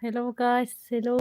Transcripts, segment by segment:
Hello guys, hello.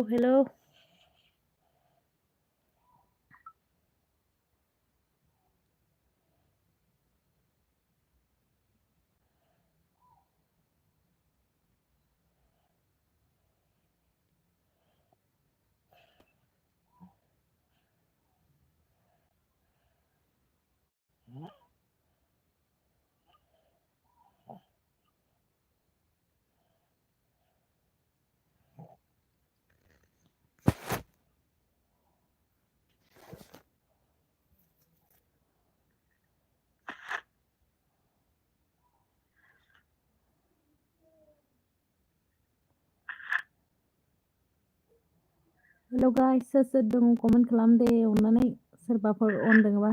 Hello guys, सोर दं comment खालामदे अननानै सोरबाफोर अन दोङोबा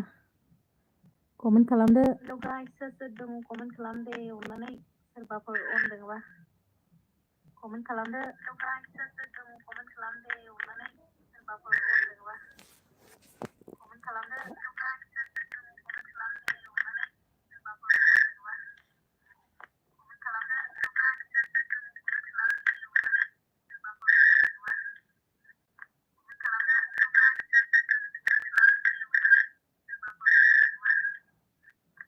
कमेन्ट खालामदो। Hello guys, सोर दं कमेन्ट खालामदे अननानै सोरबाफोर अन दोङोबा कमेन्ट खालामदो। Hello guys, सोर दं कमेन्ट खालामदे अननानै सोरबाफोर अन दोङोबा कमेन्ट खालामदो। Hello guys, सोर दं कमेन्ट खालामदे अननानै सोरबाफोर अन दोङोबा कमेन्ट खालामदो। Hello guys, सोर दं कमेन्ट खालामदे अननानै सोरबाफोर अन दोङोबा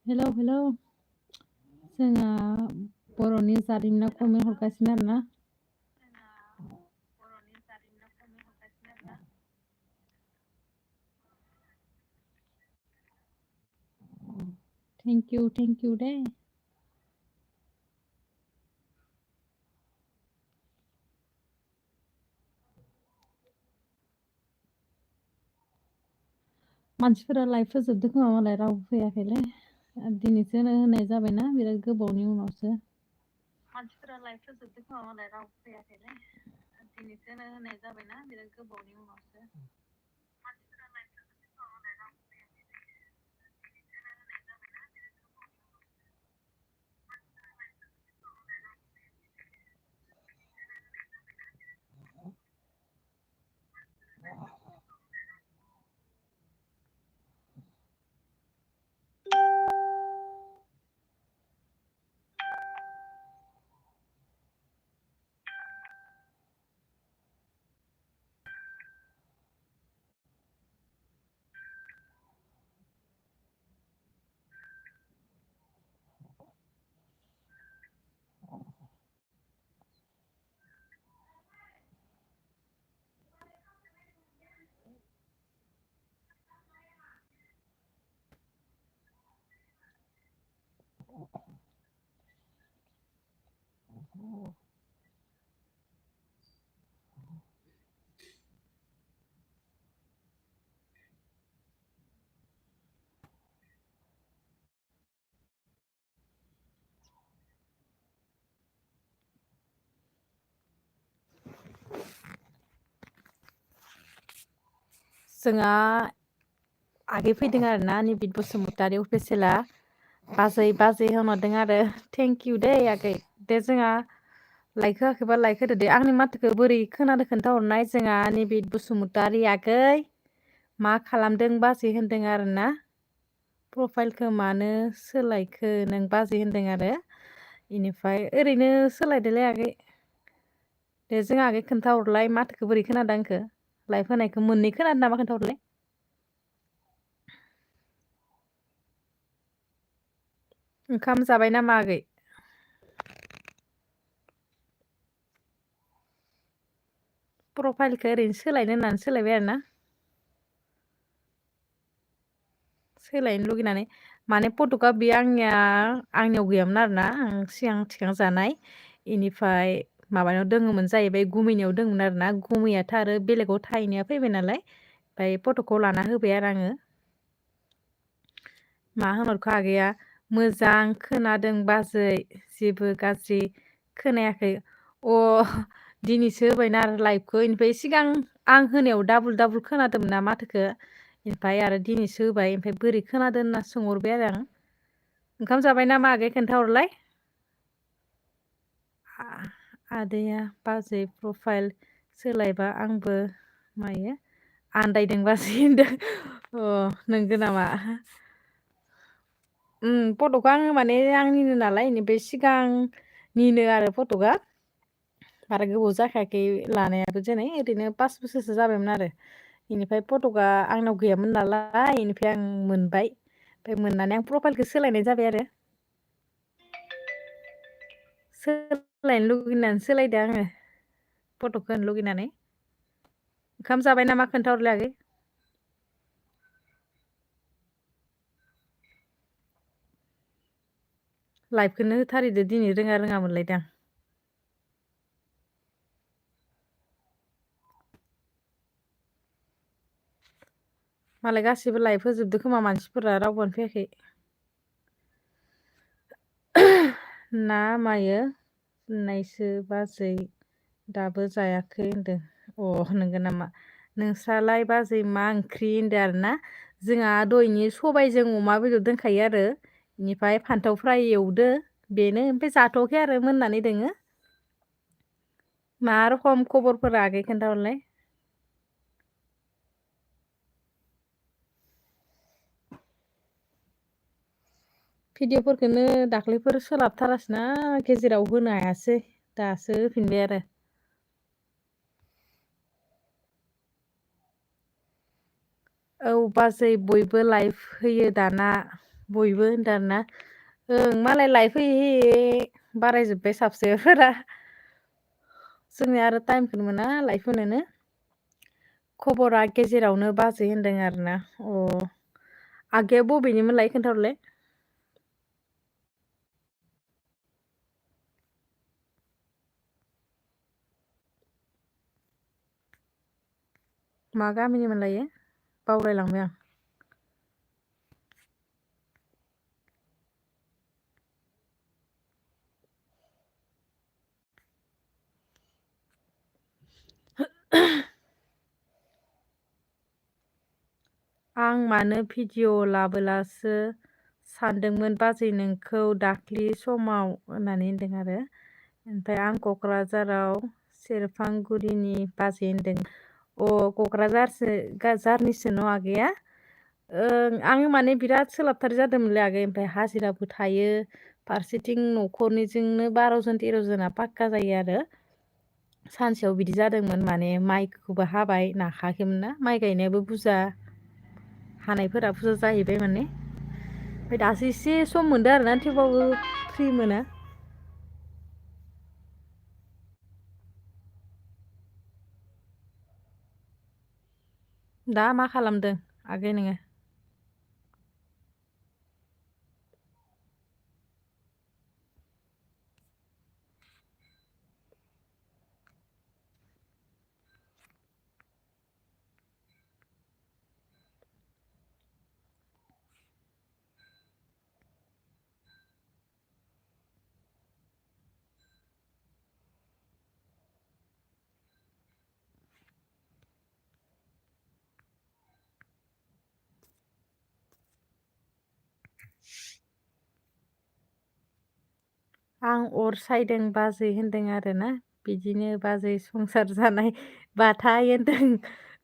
हेलौ जोंहा बर'नि जारिमिनाव कमेन्ट हरगासिनो आरोना थेंक इउ दे। मानसिफोरा लाइभ फोजोबदों खोमा मालाय रावबो फैयाखैलै दिनैसो होनाय जाबायना बिराद गोबावनि उनावसो मानसिफोरा लाइभ फोजोबदों खोमा मालाय रावबो फैयाखैलै दिनैसो होनाय जाबायना बिराद गोबावनि उनावसो जोंहा आगै फैदों आरोना निबिद बसुमतारी अफिसियेला बाजै होनहरदों आरो थेंक इउ दे आगै दे जोंहा लाइक होआखैबा लाइक होदो दे आंनि माथोखौ बोरै खोनादो खोन्थाहरनाय जोंहा निबिद बसुमतारी आगै मा खालामदों बाजै होनदों आरोना प्रफाइलखौ मानो सोलायखो नों बाजै होनदों आरो इनिफ्राय ओरैनो सोलायदोलै आगै दे जों आगै खोन्थाहरलाय माथोखौ बोरै खोनादों आंखो लाइभ होनायखौ मोननै खोनादों नामा खोन्थाहरलाय ओंखाम जाबाय नामा आगै प्रफाइलखौ ओरैनो सोलायनो होननानै सोलायबाय आरोना सोलायनो लुगैनानै माने फट'कआ बे आंनियाव गैयामोन आरोना आं सिगां थिखांजानाय इनिफ्राय माबायाव दोङोमोन जाहैबाय गुमैनियाव दोङोमोन आरोना गुमैयाथ' आरो बेलेगाव थाहैनाया फैबाय नालाय ओमफ्राय फट'खौ लाना होबाय आरो आङो मा होनहरखो आगैया मोजां खोनादों बाजै जेबो गाज्रि खोनायाखै अ दिनैसो होबायना आरो लाइभखौ इनिफ्राय सिगां आं होनायाव डाबल डाबल खोनादोंमोन ना माथोखो ओमफ्राय आरो दिनैसो होबाय ओमफ्राय बोरै खोनादों होनना सोंहरबाय आरो आं ओंखाम जाबाय नामा आगै खोन्थाहरलाय आदैया बाजै प्रफाइल सोलायबा आंबो मायो आन्दायदों बाजै होनदों अ नंगौ नामा फट'खौ आङो माने आंनिनो नालाय बेनिफ्राय सिगांनिनो आरो फट'कआ बारा गोबाव जाखायाखै लानायाबो दिनै ओरैनो 5 बोसोरसो जाबायमोन आरो बेनिफ्राय फट'कआ आंनाव गैयामोन नालाय बेनिफ्राय आं मोनबाय ओमफ्राय मोननानै आं प्रफाइलखौ सोलायनाय जाबाय आरो सोलायनो लुगैनानै सोलायदो आङो फट'खौ होनो लुगैनानै ओंखाम जाबाय नामा खोन्थाहरलाय आगै लाइभखौनो होथारिदो दिनै रोङा मोनलायदों आं मालाय गासिबो लाइभ होजोबदो खोमा मानसिफोरा रावबोआनो फैयाखै ना मायो होननायसो बाजै दाबो जायाखै होनदों अ नंगौ नामा नोंस्रालाय बाजै मा ओंख्रि होनदों आरोना जोंहा दहायनि सबायजों अमा बेदर दोनखायो आरो बेनिफ्राय फान्थाव फ्राय एवदो बेनो ओमफ्राय जाथ'वाखै आरो मोननानै दोङो मा रखम खबरफोरा आगै खोन्थाहरलाय भिडिअफोरखौनो दाख्लैफोर सोलाबथारासैना गेजेराव होनो हायासै दासो होफिनबाय आरो औ बाजै बयबो लाइभ होयो दाना बयबो होनदों आरोना ओं मालाय लाइभ होयै होयै बारायजोब्बाय साबस्क्राइबारफोरा जोंनिया आरो टाइमखौनो मोना लाइभ होनोनो खबरा गेजेरावनो बाजै होनदों आरोना अ आगैया बबेनिमोनलाय खोन्थाहरलाय मा गामिनिमोन लायो बावलायलांबाय आं आं मानो भिडिअ लाबोलासो सानदोंमोन बाजै नोंखौ दाख्लि समाव होननानै होनदों आरो ओमफ्राय आं क'क्राझाराव सेरफांगुरिनि बाजै होनदों अ क'क्राझारनिसो न' आगैया आं माने बिराद सोलाबथार जादोंमोनलै आगै ओमफ्राय हाजिराबो थायो फारसेथिं न'खरनिजोंनो 12 जन 13 जना पाक्का जायो आरो सानसेयाव बिदि जादोंमोन माने माइखौबो हाबाय नाखाखैमोन ना माइ गायनायाबो बुरजा हानायफोरा बुरजा जाहैबाय माने ओमफ्राय दासो एसे सम मोनदों आरोना थेवबाबो फ्रि मोना दा मा खालामदों आगै नोङो आं अर सायदों बाजै होनदों आरोना बिदिनो बाजै संसार जानाय बाथाय होनदों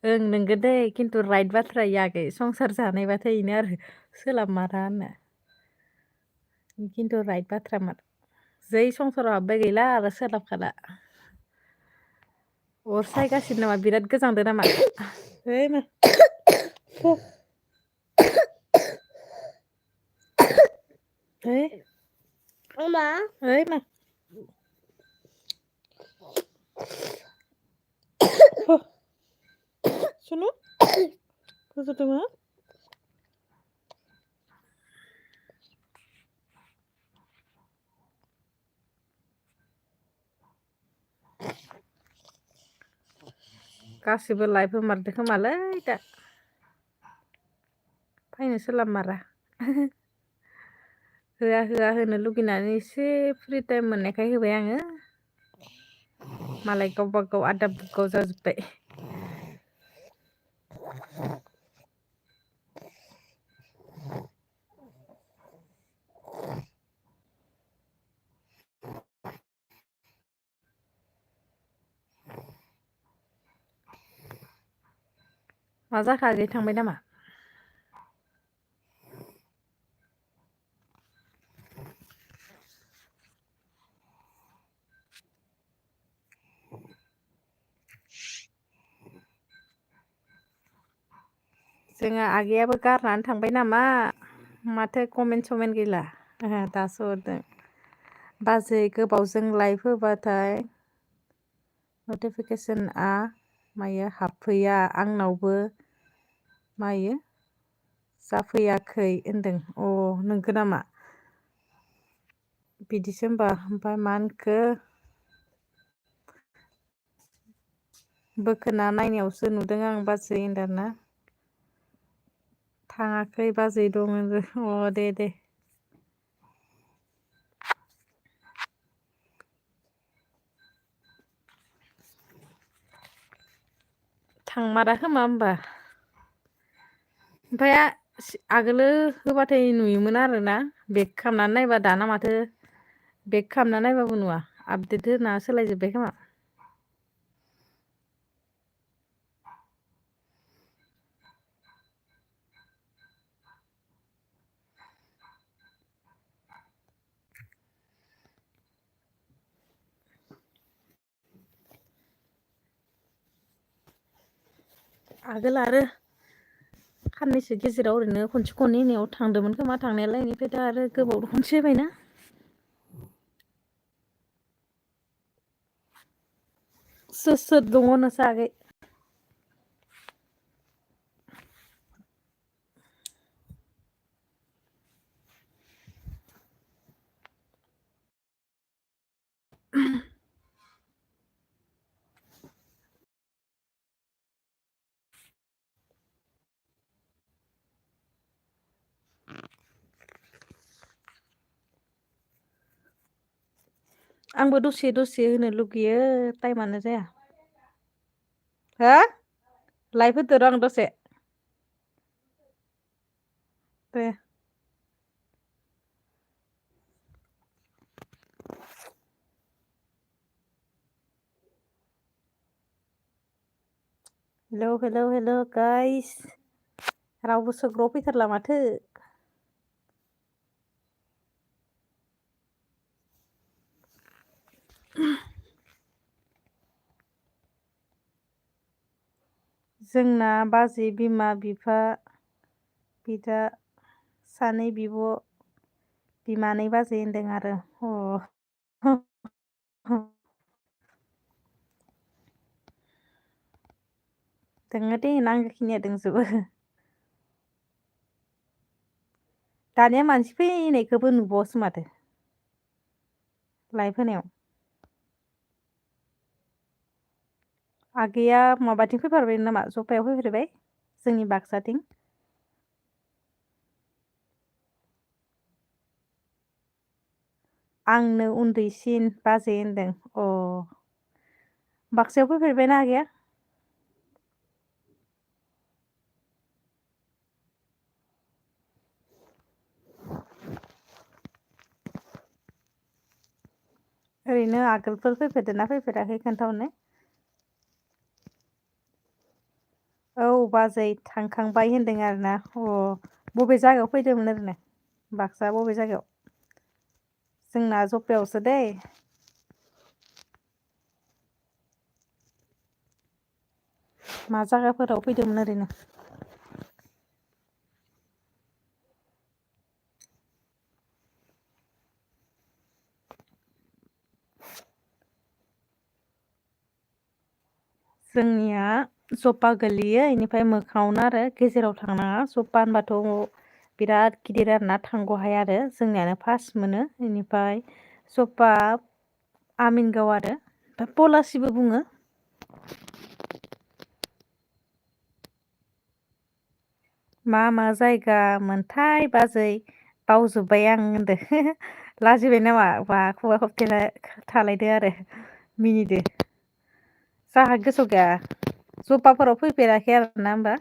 ओं नंगौ दे खिन्थु राइट बाथ्रा इयागै संसार जानायबाथाय इनो आरो सोलाबमारा होनना खिन्थु राइट बाथ्रामोन जै संसाराव हाबबाय गैला आरो सोलाबखाला अर सायगासिनो नामा बिराद गोजांदो नामा ओइ मा ओइ मा ओइ मा सुनु गुजुदोङो गासिबो लाइफ होमारदो खोमालै दा फैनो सोलाबमारा होआ होआ होनो लुगैनानै एसे फ्रि टाइम मोननायखाय होबाय आङो मालाय गावबा गाव आदाब बुगाव जाजोब्बाय मा जाखो आगै थांबाय नामा जोंहा आगैयाबो गारनानै थांबाय नामा माथो कमेन्ट समेन्ट गैला दासो हरदों बाजै गोबावजों लाइभ होबाथाय नटिफिकेसनआ मायो हाबफैया आंनावबो मायो जाफैयाखै होनदों अ नोंगो नामा बिदिसो होमबा ओमफ्राय मा होनखो बोखोना नायनायावसो नुदों आं बाजै होनदोंना थाङाखै बाजै दङ अ दे दे थांमारा खोमा होमबा ओमफ्राय आगोलो होबाथाय नुयोमोन आरोना बेक खालामनानै नायबा दाना माथो बेक खालामना नायबाबो नुवा आपडेट होना सोलायजोब्बाय खोमा आगोल आरो साननैसो गेजेराव ओरैनो खनसे खननै होनायाव थांदोंमोन खोमा थांनायालाय बेनिफ्राय दा आरो गोबाव खनसे होबायना सोर सोर दङ नोंसा आगै आंबो दसे दसे होनो लुगैयो टाइमानो जाया हो लाइभ होदो र' आं दसे दे हेलौ हेलौ हेलौ गाइस रावबो सोग्राव फैथारला माथो जोंना बाजै बिमा बिफा बिदा सानै बिब' बिमानै बाजै होनदों आरो दोङो दे नांगौखिनिया दोंजोबो दानिया मानसि फैनायखौबो नुबावासो माथो लाइभ होनायाव आगैया माबाथिं फैफेरबाय नामा जफायाव फैफेरबाय जोंनि बाक्साथिं आंनो उन्दैसिन बाजै होनदों अ बाक्सायाव फैफेरबायना आगैया ओरैनो आगोलफोर फैफेरदोंना फैफेराखै खोन्थाहरनाय। औ बाजै थांखांबाय होनदों आरोना बबे जायगायाव फैदोंमोन ओरैनो बाक्सा बबे जायगायाव? जोंना जफायावसो दै। मा जायगाफोराव फैदोंमोन ओरैनो? जोंनिया जपा गोलैयो इनिफ्राय मोखाङावनो आरो गेजेराव थांनाङा जपा होनबाथ' बिराद गिदिर आरो ना थांग' हाया आरो जोंनियानो फार्स्ट मोनो इनिफ्राय जपा आमिनगाव आरो ओमफ्राय पलासिबो बुङो। मा मा जायगा मोनथाय बाजै बावजोब्बाय आं होनदो लाजिबाय नामा बा खुगा खोबथेना थालायदो आरो मिनिदो। जाहा गोसोआव गैया जपाफोराव फैफेराखै आरोना होमबा?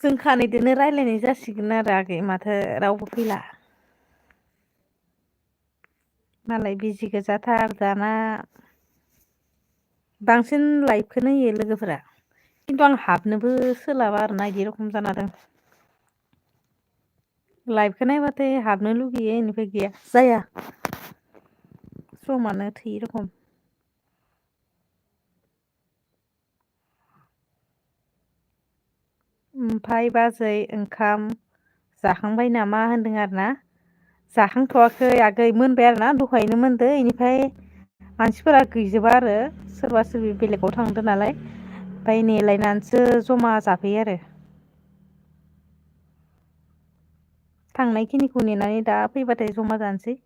जों खानैदोनो रायलायनाय जासिगोन आरो आगै माथो रावबो फैला। मालाय बिजि गोजाथार दाना। बांसिन लाइभखौनो होयो लोगोफोरा खिन्थु आं हाबनोबो सोलाबा आरोना इदि रखम जाना दं। लाइभखौ नायबाथाय हाबनो लुगैयो इनिफ्राय गैया जाया। समानो थोयि रखम। ओमफाय बाजै ओंखाम जाखांबाय नामा होनदों आरो ना। जाखांथ'वाखै आगै मोनबाय आरोना दहायनो मोनदो इनिफ्राय मानसिफोरा गैजोबा आरो सोरबा सोरबि बेलेगाव थांदो नालाय। ओमफ्राय नेलायनानैसो जमा जाफैयो आरो। थांनाय खिनिखौ नेनानै दा फैबाथाय जमा जानोसै।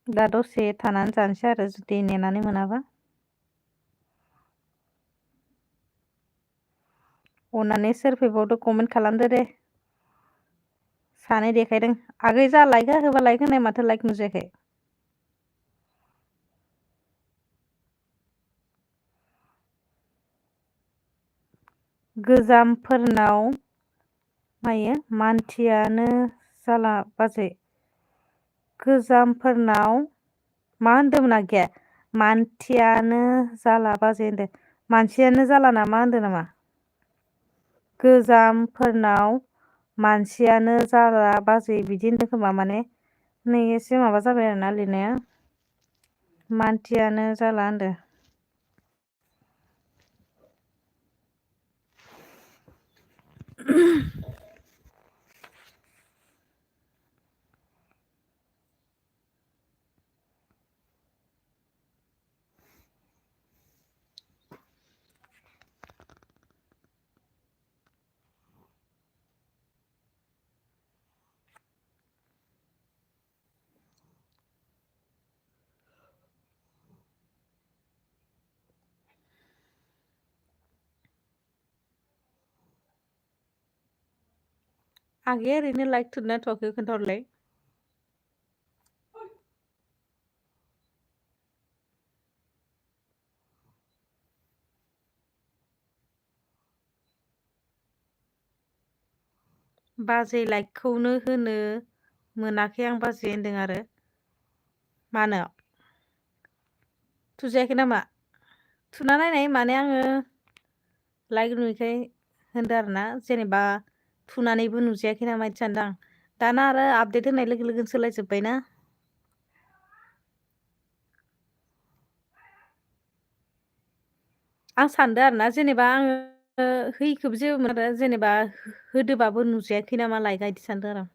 दा दसे थानानै जानोसै आरो जुदि नेनानै मोनाबा। अननानै सोर फैबावदो कमेन्ट खालामदो दे। सानै देखायदों आगै जा लायक हो होबा लायक होनाय माथो लायक नुजायाखै। गोजामफोरनाव मायो मानथियानो जाला बाजै। गोजामफोरनाव मा होनदोंमोन आगैया मानथियानो जाला बाजै होनदों मानसियानो जाला नामा होनदों नामा? गोजामफोरनाव मानसियानो जाला बाजै बिदि होनदों खोमा माने नै एसे माबा जाबाय आरोना लिरनाया मानथियानो जाला होनदो। आगैया ओरैनो लाइक थुदोना थुवाखै खोन्थाहरलाय। बाजै लाइकखौनो होनो मोनाखै आं बाजै होनदों आरो मानो थुजायाखै नामा थुना नायनाय माने आङो लाइक नुयैखाय होनदों आरो ना जेनेबा थुनानैबो नुजायाखै नामा इदि सानदों आं दाना आरो आपदेट होनाय लोगो लोगोनो सोलायजोब्बाय ना। आं सानदों आरोना जेनेबा आङो होयिखोबो जेबो मोना जेनेबा होदोबाबो नुजायाखै नामा लायकआ इदि सानदों आरो आं।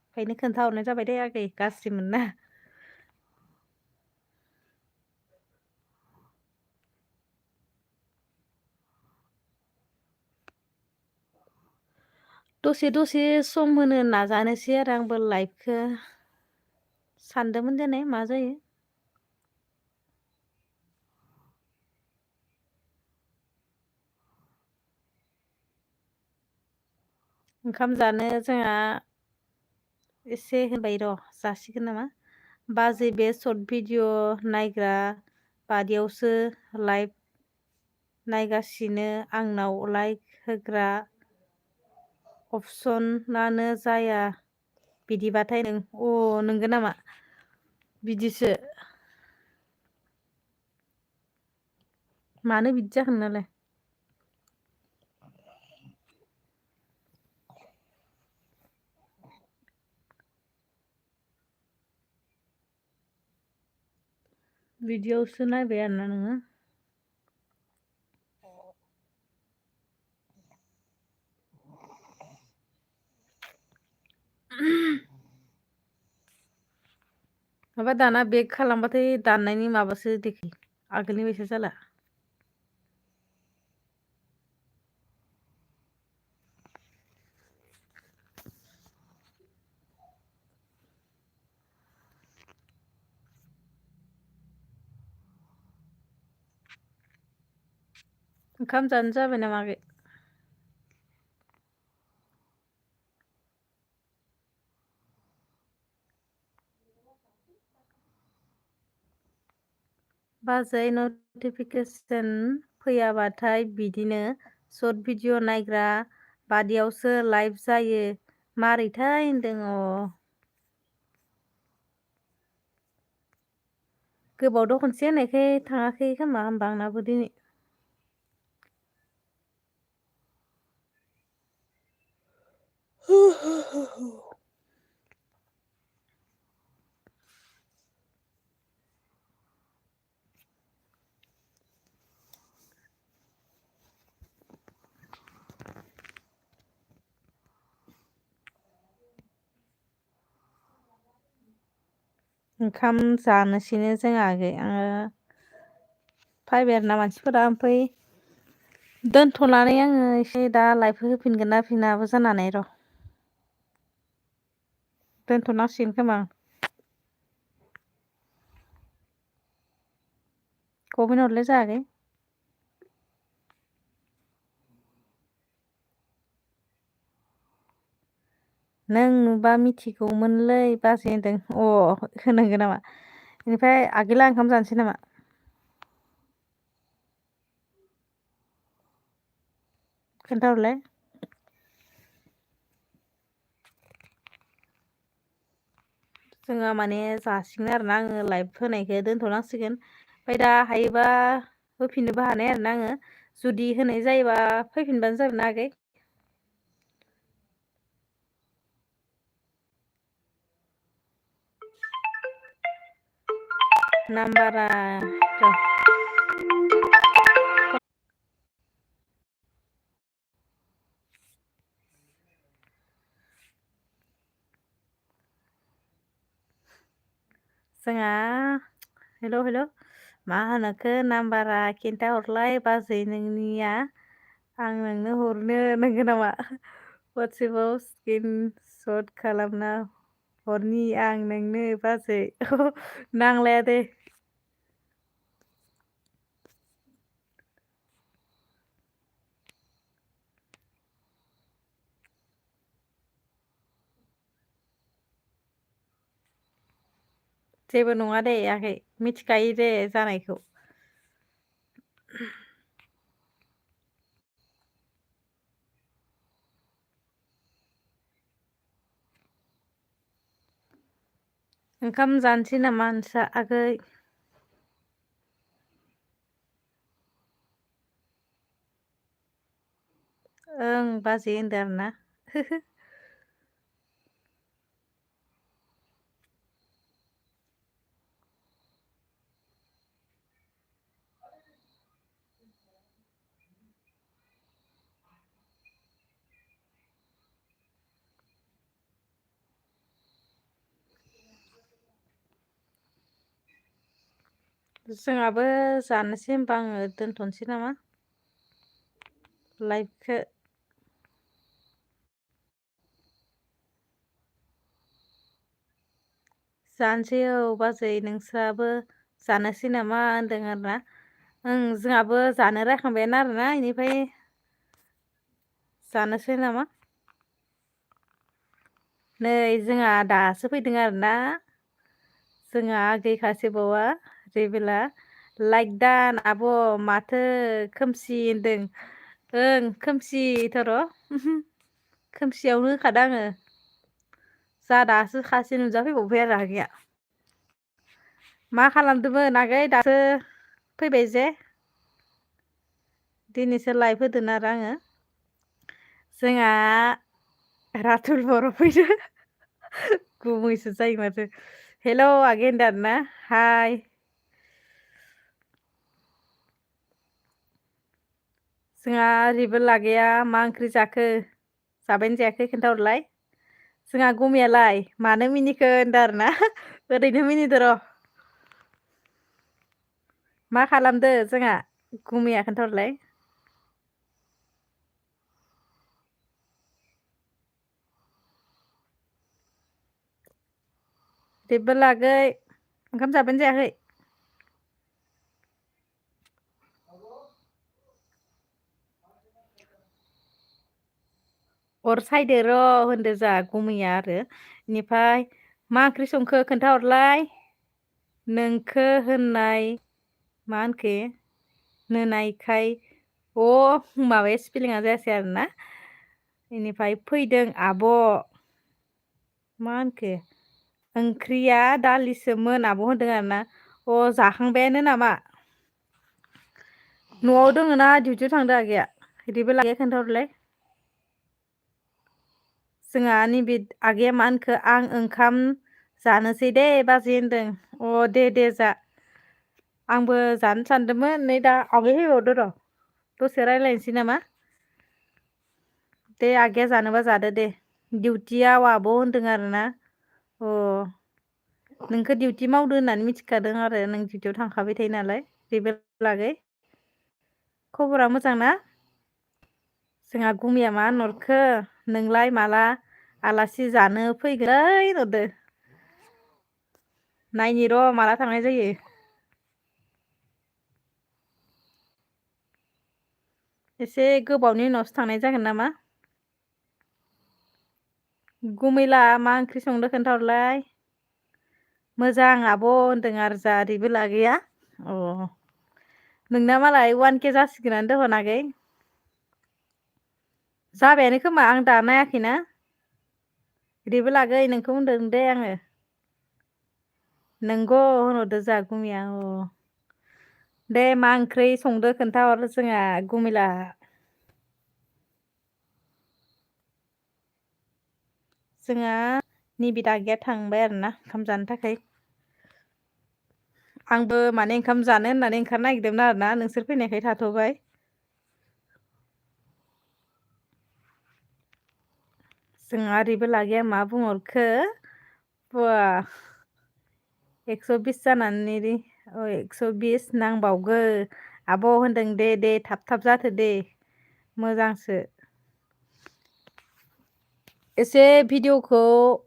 ओंखायनो खोन्थाहरनाय जाबाय दे आगै गाज्रि मोननाङा। दसे दसे सम होनो नाजानोसै आरो आंबो लाइभखो सानदोंमोन दिनै मा जायो। ओंखाम जानो जोंहा एसे होनबाय र' जासिगोन नामा बाजै बे सर्ट भिडिअ नायग्रा बादियावसो लाइभ नायगासिनो आंनाव लाइक होग्रा अपसनानो जाया बिदिबाथाय नंगौ नामा बिदिसो मानो बिदि जाखो नालाय बिदियावसो नायबाय आरोना नोङो माबा दाना बेक खालामबाथाय दाननायनि माबासो देखि आगोलनि बायसा जाला ओंखाम जानो जाबाय नामा आगै बाजै नटिफिकेसन फैयाबाथाय बिदिनो सर्ट भिडिअ नायग्रा बादियावसो लाइभ जायो मारैथाय होनदों गोबावदो खनसे होनायखाय थाङाखै खोमा होमबा आंनाबो दिनै ओंखाम जानोसैनो जोंहा आगै फैबाय आरोना मानसिफोरा ओमफ्राय दोनथ'नानै आङो एसे दा लाइभखौ होफिनगोन ना होफिनाबो जानानै र' दोनथ'नांसिगोन खोमा कमेन्ट हरलाय जायाखै नों नुबा मिथिगौमोनलै बाजै होनदों होनांगौ नामा बेनिफ्राय आगैला ओंखाम जानोसै नामा खोन्थाहरलाय जोङो माने जासिगोन आरोना आङो लाइभ होनायखौ दोनथ'नांसिगोन ओमफ्राय दा हायोबा होफिननोबो हानाय आरोना आङो जुदि होनाय जायोबा फैफिनबानो जाबाय ना आगै नाम्बारा जोंहा हेल' मा होनोखो नाम्बारा खिन्थाहरलाय बाजै नोंनिया आं नोंनो हरनो नंगौ नामा वाट्सएपाव स्क्रिन शट खालामना हरनि आं नोंनो बाजै नांलाया दे जेबो नङा दे आगै मिथिखायो दे जानायखौ ओंखाम जानोसै नामा नोंस्रा आगै ओं बाजै होनदों आरोना जोंहाबो जानोसै होनबा आङो दोनथ'नोसै नामा लाइभखौ जानोसै बाजै नोंस्राबो जानोसै नामा होनदों आरोना जोंहाबो जानो रायखांबायानो आरोना इनिफ्राय जानोसै नामा नै जोंहा दासो फैदों आरोना जोंहा आगै खासेबावा रेबेला लाइक दान आब' माथो खोमसि होनदों ओं खोमसिथ' र' खोमसियावनो होखादों आङो जा दासो खासे नुजाफैबावबाय आरो आगैया मा खालामदोंमोन आगै दासो फैबाय जे दिनैसो लाइभ होदों आरो आङो जोंहा राथुल बर' फैदो गुमैसो जायो माथो हेलौ आगै होनदों आरोना हाय जोंहा ओरैबो लागैया मा ओंख्रि जाखो जाबायना जायाखै खोन्थाहरलाय जोंहा गुमैयालाय मानो मिनिखो होनदों आरोना ओरैनो मिनिदो र' मा खालामदो जोंहा गुमैया खोन्थाहरलाय जेबो लागै ओंखाम जाबायना जायाखै अर सायदो र' होनदो जोंहा गुमैया आरो इनिफ्राय मा ओंख्रि संखो खोन्थाहरलाय नोंखो होननाय मा होनखो नोनायखाय अ माबाया स्पेलिंआ जायासै आरोना इनिफ्राय फैदों आब' मा होनखो ओंख्रिया दालिसोमोन आब' होनदों आरोना अ जाखांबायानो नामा न'आव दोङो ना डिउटियाव थांदो आगैया बिदिबो लागैया खोन्थाहरलाय जोंहा नैबे आगैया मा होनखो आं ओंखाम जानोसै दे बाजै होनदों अ दे जा आंबो जानो सानदोंमोन नै दा आवगाय फैबावदो र' दसे रायज्लायनोसै नामा दे आगैया जानोबा जादो दे डिउटियाव आब' होनदों आरोना अ नोंखौ डिउटि मावदो होननानै मिथिखादों आरो नों डिउटियाव थांखाबाय थायो नालाय बेबो लागै खबरा मोजां ना जोंहा गुमैया मा होनहरखो नोंलाय माला आलासि जानो फैगोन होनहरदो नायनि र' माला थांनाय जायो एसे गोबावनि उनावसो थांनाय जागोन नामा गुमैला मा ओंख्रि संदो खोन्थाहरलाय मोजां आब' होनदों आरो जा ओरैबो लागैया अ नोंना मालाय 1K जासिगोनानो दहन आगै जाबायानो खोमा आं दा नायाखैना ओरैबो लागै नोंखौ होनदों दे आङो नंगौ होनहरदो जोंहा गुमैया अ दे मा ओंख्रि संदो खोन्थाहर जोंहा गुमैला जोंहा निबिद आगैया थांबाय आरोना ओंखाम जानो थाखाय आंबो माने ओंखाम जानो होननानै ओंखारनो नागिरदोंमोन आरोना नोंसोर फैनायखाय थाथ'बाय जोंहा ओरैबो लागैया मा बुंहरखो बा 120 जानानै 120 नांबावगो आब' होनदों दे थाब जाथो दे मोजांसो एसे भिडिअ'खौ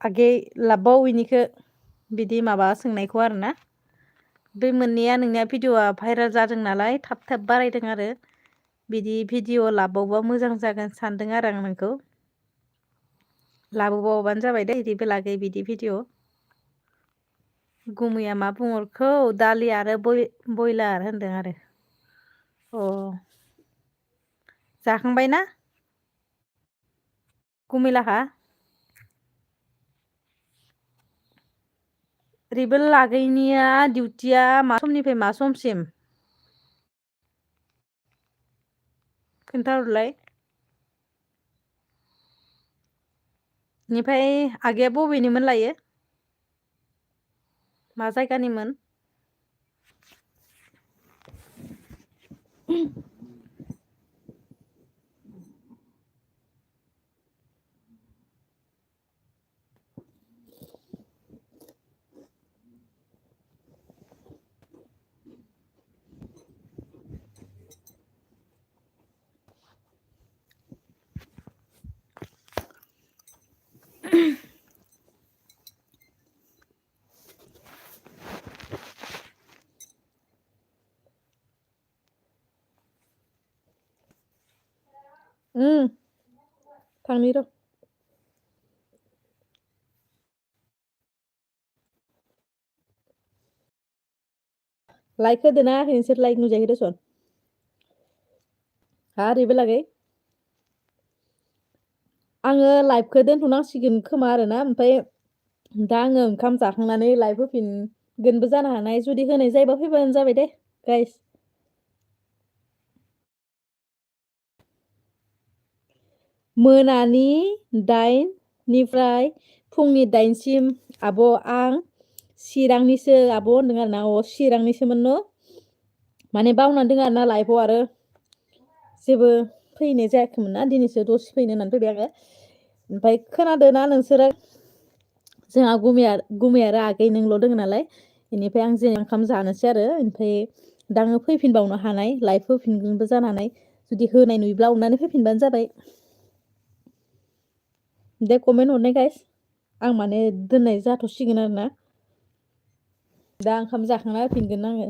आगै लाबबाव इनिखौ बिदि माबा सोंनायखौ आरोना बे मोननैया नोंनिया भिडिअ'आ भाइरेल जादों नालाय थाब बारायदों आरो बिदि भिडिअ' लाबावबा मोजां जागोन सानदों आरो आं नोंखौ लाबोबावबानो जाबाय दे बिदिबो लागै बिदि भिडिअ' गुमैया मा बुंहरखो दालि आरो बयलार होनदों आरो अ जाखांबाय ना गुमैलाहा ओरैबो लागैनिया डिउटिया मा समनिफ्राय मा समसिम खोन्थाहरलाय बेनिफ्राय आगैया बबेनिमोन लायो मा जायगानिमोन थांनि र' लाइक होदो ना नोंसोर लाइक नुजायाखै दसन हा ओरैबो लागै आङो लाइभखौ दोनथ'नांसिगोन खोमा आरोना ओमफ्राय दा आङो ओंखाम जाखांनानै लाइभ होफिनगोनबो जानो हानाय जुदि होनाय जायोबा फैबानो जाबाय दे गाइस मोनानि 8निफ्राय फुंनि 8सिम आब' आं चिरांनिसो आब' होनदों आरोना चिरांनिसोमोन न' माने बावनानै दङ आरोना लाइफआव आरो जेबो फैनाय जायाखैमोन ना दिनैसो दसे फैनो होननानै फैबाय आङो ओमफ्राय खोनादों ना नोंसोरो जोंहा गुमै आरो आगै नोंल' दङ नालाय बेनिफ्राय आं जे ओंखाम जानोसै आरो ओमफ्राय दा आङो फैफिनबावनो हानाय लाइभ होफिनगोनबो जानो हानाय जुदि होनाय नुयोब्ला अननानै फैफिनबानो जाबाय दे कमेन्ट हरनाय गाइस आं माने दोननाय जाथ'सिगोन आरोना दा ओंखाम जाखांना होफिनगोन आङो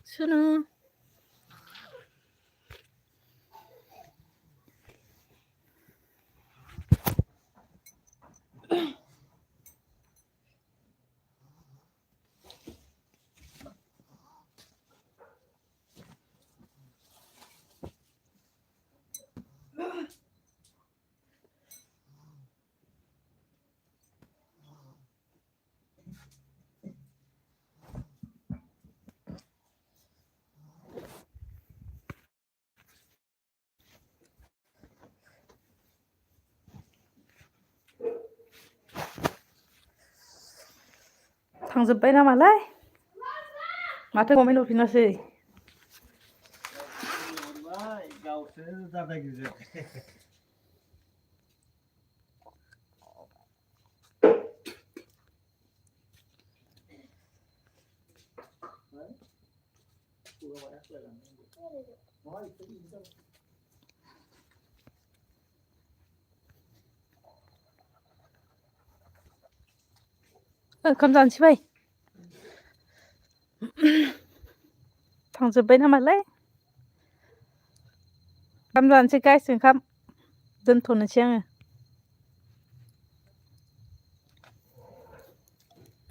सुनु थांजोब्बाय नामालाय माथो कमेन्ट हरफिनासै गावसो दादागिरि ओंखाम जानोसै फै थांजोब्बाय नामालाय ओंखाम जानोसै गाइस ओंखाम दोनथ'नोसै आङो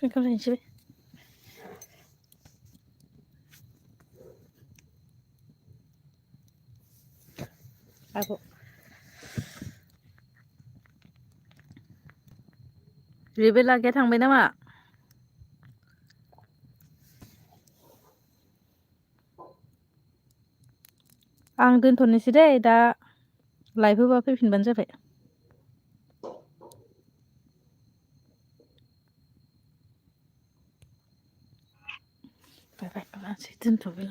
ओंखाम जानोसै आब' बेबो लागैया थांबाय नामा आं दोनथ'नोसै दे दा लाइभ होबा फैफिनबानो जाबाय बाय बाय दोनथ'बाय